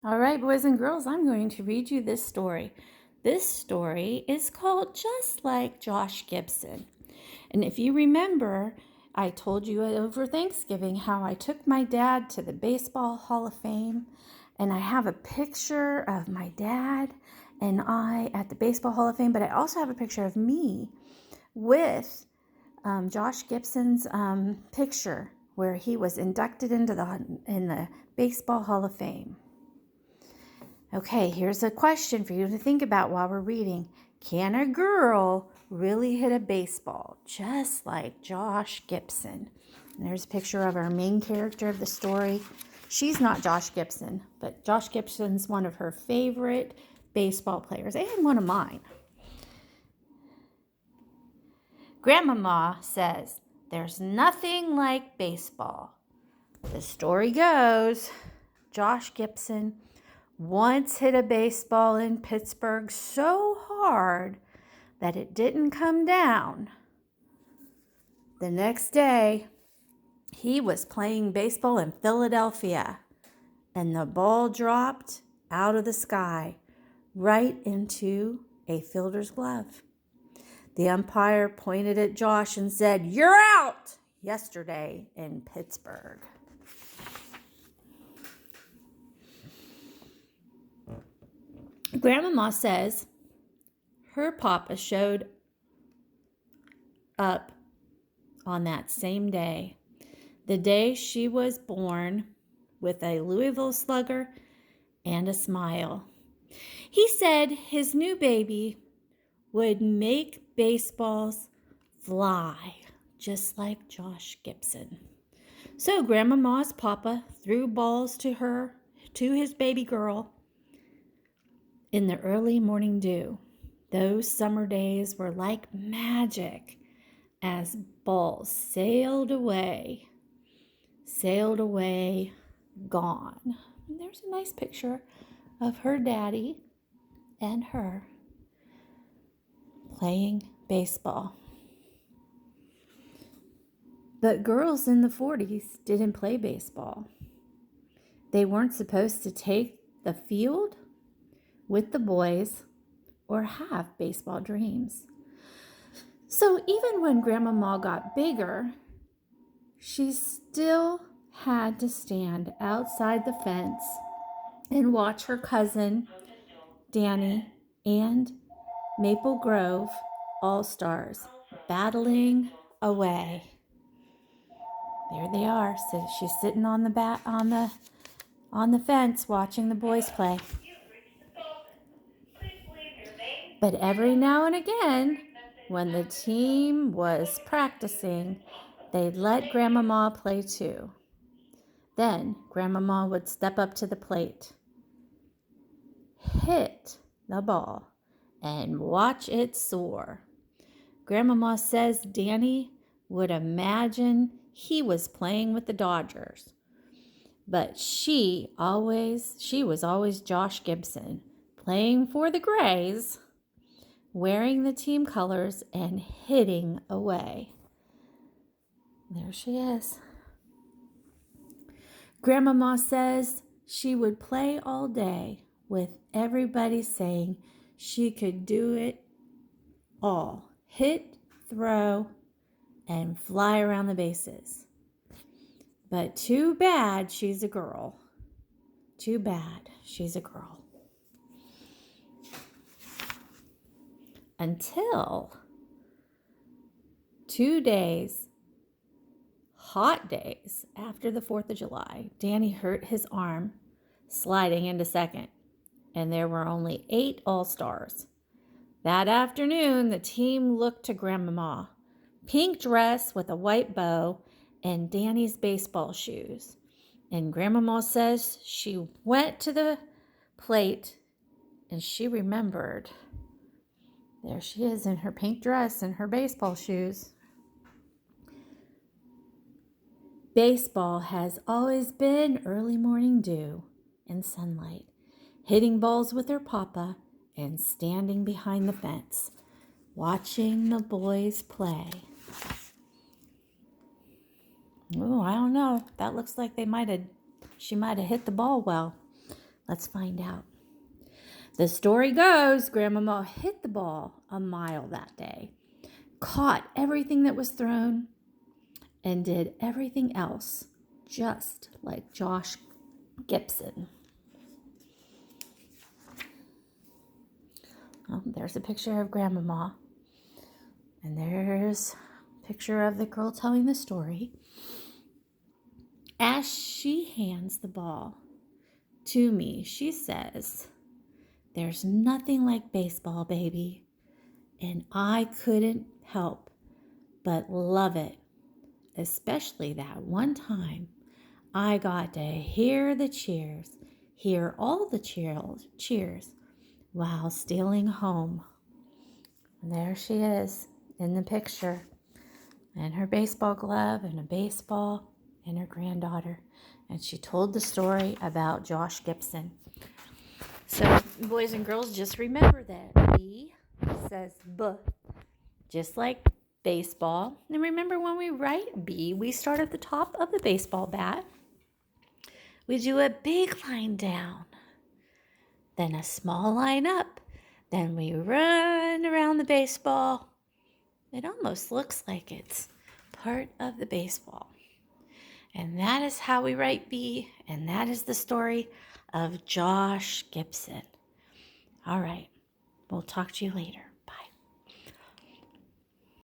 All right, boys and girls, I'm going to read you this story. This story is called Just Like Josh Gibson. And if you remember, I told you over Thanksgiving how I took my dad to the Baseball Hall of Fame. And I have a picture of my dad and I at the Baseball Hall of Fame, but I also have a picture of me with Josh Gibson's picture where he was inducted into the Baseball Hall of Fame. Okay, here's a question for you to think about while we're reading. Can a girl really hit a baseball just like Josh Gibson? And there's a picture of our main character of the story. She's not Josh Gibson, but Josh Gibson's one of her favorite baseball players and one of mine. Grandmama says, "There's nothing like baseball." The story goes, Josh Gibson once hit a baseball in Pittsburgh so hard that it didn't come down. The next day, he was playing baseball in Philadelphia, and the ball dropped out of the sky right into a fielder's glove. The umpire pointed at Josh and said, "You're out!" yesterday in Pittsburgh. Grandmama says her papa showed up on that same day, the day she was born, with a Louisville Slugger and a smile. He said his new baby would make baseballs fly, just like Josh Gibson. So Grandmama's papa threw balls to his baby girl, in the early morning dew. Those summer days were like magic as balls sailed away, gone. And there's a nice picture of her daddy and her playing baseball. But girls in the 40s didn't play baseball. They weren't supposed to take the field with the boys or have baseball dreams. So even when Grandmama got bigger, she still had to stand outside the fence and watch her cousin, Danny, and Maple Grove All-Stars battling away. There they are. So she's sitting on the fence watching the boys play. But every now and again, when the team was practicing, they'd let Grandmama play too. Then Grandmama would step up to the plate, hit the ball, and watch it soar. Grandmama says Danny would imagine he was playing with the Dodgers. But she was always Josh Gibson, playing for the Grays, wearing the team colors and hitting away. There she is. Grandmama says she would play all day with everybody saying she could do it all. Hit, throw, and fly around the bases. But too bad she's a girl. Too bad she's a girl. Until 2 days, hot days after the 4th of July, Danny hurt his arm sliding into second, and there were only 8 All-Stars. That afternoon, the team looked to Grandmama, pink dress with a white bow and Danny's baseball shoes. And Grandmama says she went to the plate and she remembered. There she is in her pink dress and her baseball shoes. Baseball has always been early morning dew and sunlight, hitting balls with her papa and standing behind the fence, watching the boys play. Oh, I don't know. That looks like she might have hit the ball well. Let's find out. The story goes, Grandmama hit the ball a mile that day, caught everything that was thrown, and did everything else just like Josh Gibson. Oh, there's a picture of Grandmama. And there's a picture of the girl telling the story. As she hands the ball to me, she says, "There's nothing like baseball, baby." And I couldn't help but love it, especially that one time I got to hear the cheers, hear all the cheers while stealing home. And there she is in the picture, in her baseball glove and a baseball and her granddaughter. And she told the story about Josh Gibson. So, boys and girls, just remember that B says B, just like baseball. And remember, when we write B, we start at the top of the baseball bat. We do a big line down, then a small line up. Then we run around the baseball. It almost looks like it's part of the baseball. And that is how we write B, and that is the story of Josh Gibson. All right, we'll talk to you later.